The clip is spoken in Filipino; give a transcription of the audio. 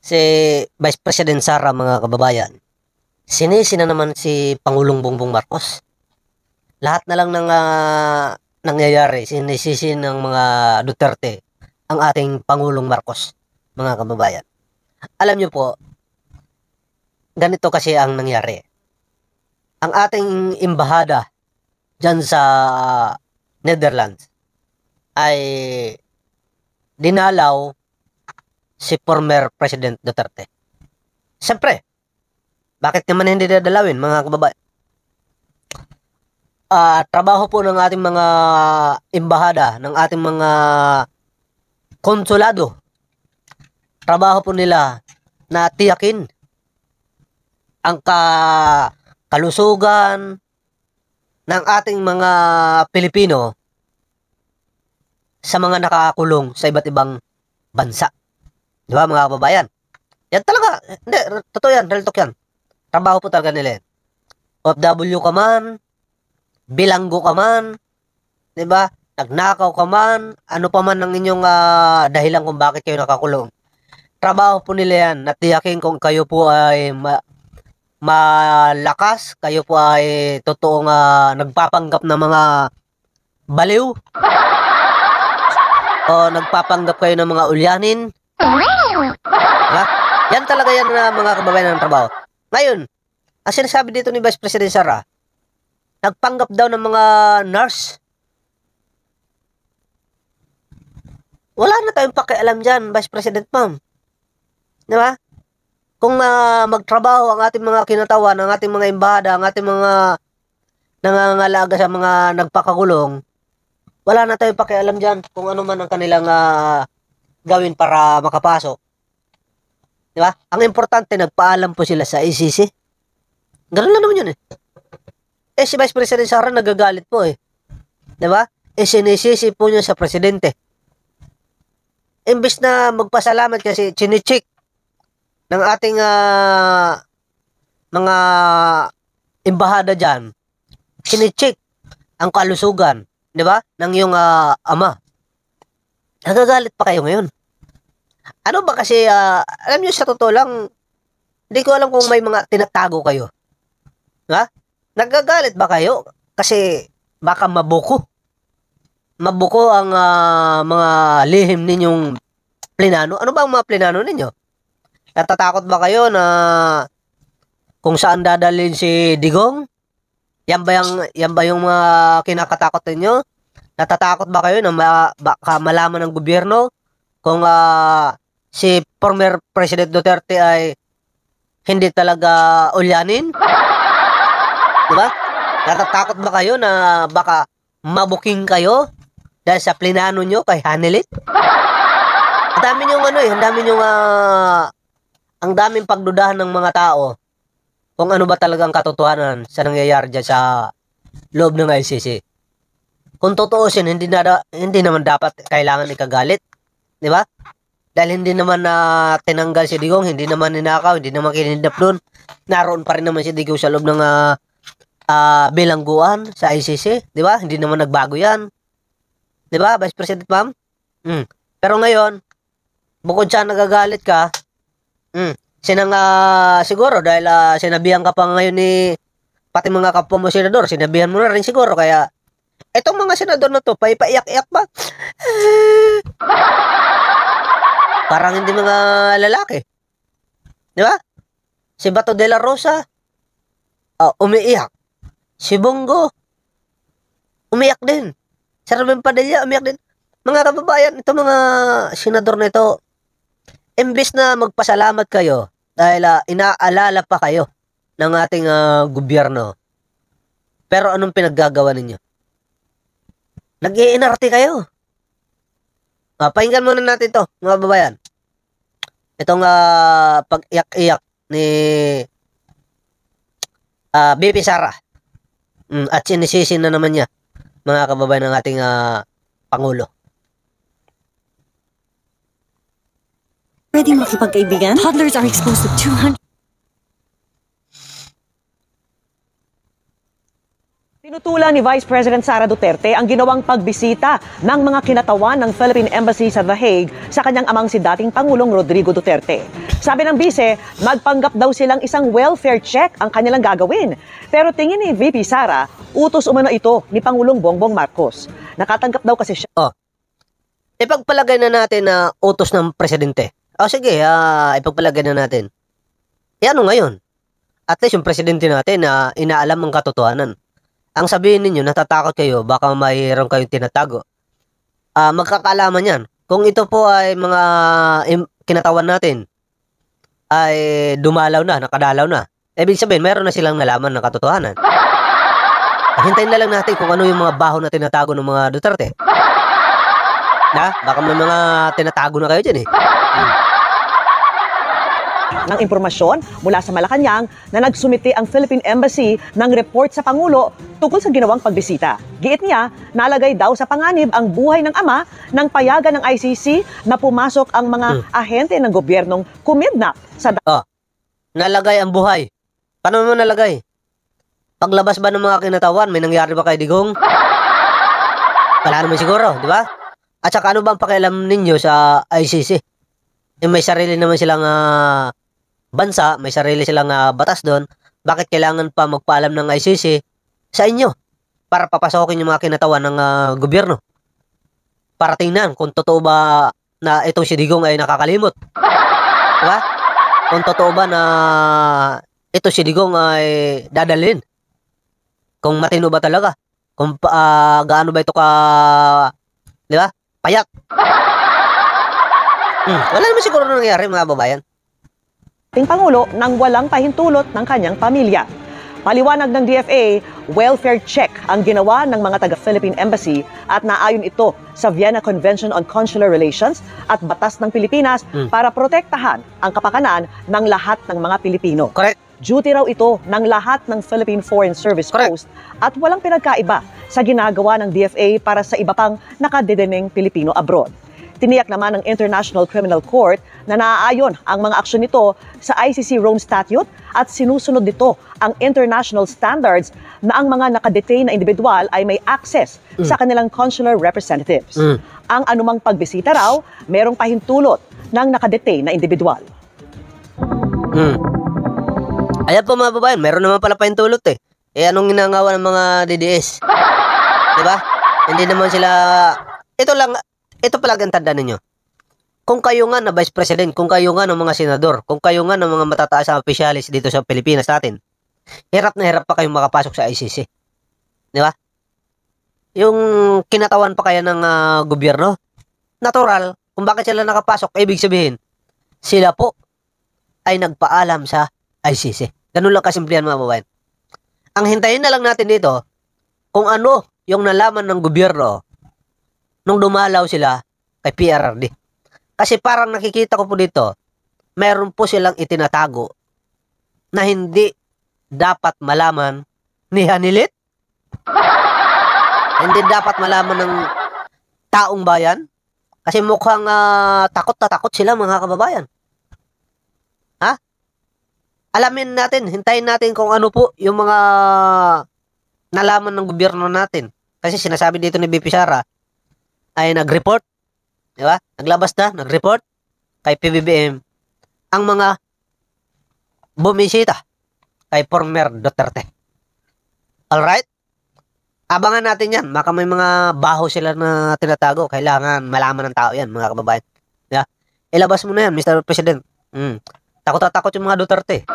si Vice President Sara, mga kababayan. Sinisi na naman si Pangulong Bongbong Marcos. Lahat na lang ng nangyayari, sinisisi ng mga Duterte ang ating Pangulong Marcos, mga kababayan. Alam nyo po, ganito kasi ang nangyari. Ang ating embahada dyan sa Netherlands ay dinalaw si former President Duterte. Siyempre, bakit naman hindi dadalawin, mga kababayan? Trabaho po ng ating mga embahada, ng ating mga konsulado. Trabaho po nila na tiyakin ang kalusugan ng ating mga Pilipino sa mga nakakulong sa iba't ibang bansa. Di ba, mga kababayan? Yan talaga. Hindi, totoo yan. Real talk yan. Trabaho po talaga nila yan. OFW ka man, bilanggo ka man, di ba? Nagnakaw ka man, ano pa man ang inyong dahilan kung bakit kayo nakakulong. Trabaho po nila yan. Natiyakin kung kayo po ay malakas, kayo po ay totoong nagpapanggap na mga baliw, o nagpapanggap kayo ng mga ulyanin. Diba? Yan talaga yan na mga kababayan ng trabaho. Ngayon, ang sinasabi dito ni Vice President Sara, nagpanggap daw ng mga nurse. Wala na tayong pakialam dyan, Vice President, ma'am. Diba? Kung magtrabaho ang ating mga kinatawan, ang ating mga embahada, ang ating mga nangangalaga sa mga nagpakakulong, wala na tayong pakialam dyan kung ano man ang kanilang gawin para makapasok. Diba? Ang importante, nagpaalam po sila sa ICC. Ganun lang naman yun eh. Si Vice President Sara nagagalit po eh. Diba? Sinisisi po niya sa presidente. Imbis na magpasalamat kasi chinichik ng ating mga embahada dyan, chinichik ang kalusugan, di ba? Ng iyong ama. Nagagalit pa kayo ngayon. Ano ba kasi, alam nyo sa totoo lang, hindi ko alam kung may mga tinatago kayo. Ha? Nagagalit ba kayo? Kasi baka mabuko. Mabuko ang mga lihim ninyong plinano. Ano ba ang mga plinano ninyo? Natatakot ba kayo na kung saan dadalhin si Digong? Yan ba yung mga kinakatakot ninyo? Natatakot ba kayo na baka malaman ng gobyerno kung si former President Duterte ay hindi talaga ulyanin? Diba? Natatakot ba kayo na baka mabuking kayo dahil sa plinano nyo kay Hanelit? Ang dami nyong ang daming pagdudahan ng mga tao kung ano ba talagang katotohanan sa nangyayari dyan sa loob ng ICC. Kung totoosin, hindi naman dapat kailangan ikagalit. Di ba? Dahil hindi naman tinanggal si Digong, hindi naman ninakaw, hindi naman kinidnap doon. Naroon pa rin naman si Digong sa loob ng bilangguan sa ICC. Di ba? Hindi naman nagbago yan. Di ba, Vice President ma'am? Pero ngayon, bukod sa nagagalit ka, siguro dahil sinabihan ka pa ngayon ni pati mga kapwa mo senador, sinabihan mo na rin siguro, kaya etong mga senador na to, paiyak-iyak ba? Parang hindi mga lalaki. Di ba? Si Bato de la Rosa, umiiyak. Si Bongo, umiyak din. Si Ruben Padilla, umiyak din. Mga kababayan, itong mga senador na ito, imbis na magpasalamat kayo dahil inaalala pa kayo ng ating gobyerno. Pero anong pinaggagawa ninyo? Nag-iinarte kayo. Pakinggan muna natin ito, mga kababayan. Itong pag-iyak-iyak ni BP Sara. At sinisisi na naman niya, mga kababayan, ng ating Pangulo. Ready makipagkaibigan? Toddlers are exposed to 200 Pinutulan ni Vice President Sara Duterte ang ginawang pagbisita ng mga kinatawan ng Philippine Embassy sa The Hague sa kanyang amang si dating Pangulong Rodrigo Duterte. Sabi ng bise, magpanggap daw silang isang welfare check ang kanilang gagawin. Pero tingin ni VP Sara, utos umano ito ni Pangulong Bongbong Marcos. Nakatanggap daw kasi siya. Ipagpalagay na natin na utos ng presidente. Sige, ipagpalagay na natin. Ano ngayon? At least yung presidente natin na inaalam ang katotohanan. Ang sabihin ninyo, natatakot kayo, baka mayroon kayong tinatago. Magkakaalaman yan. Kung ito po ay mga kinatawan natin, ay dumalaw na, nakadalaw na. Ibig sabihin, mayroon na silang nalaman ng katotohanan. Hintayin na lang natin kung ano yung mga baho na tinatago ng mga Duterte. Baka may mga tinatago na kayo dyan ng impormasyon mula sa Malacanang na nagsumite ang Philippine Embassy ng report sa Pangulo tungkol sa ginawang pagbisita. Giit niya, nalagay daw sa panganib ang buhay ng ama ng payagan ng ICC na pumasok ang mga ahente ng gobyernong kumidnap sa nalagay ang buhay. Paano mo nalagay? Paglabas ba ng mga kinatawan, may nangyari ba kay Digong? Wala naman siguro, di ba? At saka ano ba ang pakialam ninyo sa ICC? May sarili naman silang bansa, may sarili silang batas doon. Bakit kailangan pa magpaalam ng ICC sa inyo para papasokin yung mga kinatawan ng gobyerno? Para tingnan kung totoo ba na itong si Digong ay nakakalimot. Diba? Kung totoo ba na ito si Digong ay dadalhin. Kung matino ba talaga. Kung gaano ba ito ka, di ba? Payat. Wala naman siguro nangyari mga babayan. Pangulo nang walang pahintulot ng kanyang pamilya. Paliwanag ng DFA, welfare check ang ginawa ng mga taga-Philippine Embassy at naayon ito sa Vienna Convention on Consular Relations at Batas ng Pilipinas para protektahan ang kapakanan ng lahat ng mga Pilipino. Correct. Duty raw ito ng lahat ng Philippine Foreign Service Post at walang pinagkaiba sa ginagawa ng DFA para sa iba pang nakadedeneng Pilipino abroad. Tiniyak naman ng International Criminal Court na naaayon ang mga aksyon nito sa ICC Rome Statute at sinusunod nito ang international standards na ang mga nakadetain na individual ay may access sa kanilang consular representatives. Ang anumang pagbisita raw, merong pahintulot ng nakadetain na individual. Ayan po mga babayan, meron naman pala pahintulot anong ginagawa ng mga DDS? Diba? Hindi naman sila, ito pala ang tandaan ninyo. Kung kayo nga na Vice President, kung kayo nga ng mga senador, kung kayo nga ng mga matataas na opisyalis dito sa Pilipinas natin, hirap na hirap pa kayong makapasok sa ICC. Di ba? Yung kinatawan pa kaya ng gobyerno, natural, kung bakit sila nakapasok, ibig sabihin, sila po ay nagpaalam sa ICC. Ganun lang kasimplihan mga babayan. Ang hintayin na lang natin dito, kung ano yung nalaman ng gobyerno nung dumalaw sila kay PRRD. Kasi parang nakikita ko po dito, meron po silang itinatago na hindi dapat malaman ni Hanilit. Hindi dapat malaman ng taong bayan. Kasi mukhang takot na takot sila mga kababayan. Alamin natin, hintayin natin kung ano po yung mga nalaman ng gobyerno natin. Kasi sinasabi dito ni BP Sara, ay nag-report, di ba? Naglabas na, nag-report kay PBBM ang mga bumisita kay former Duterte. Alright? Abangan natin yan. Baka may mga baho sila na tinatago. Kailangan malaman ng tao yan, mga kababayan. Yeah? Ilabas mo na yan, Mr. President. Takot na takot yung mga Duterte.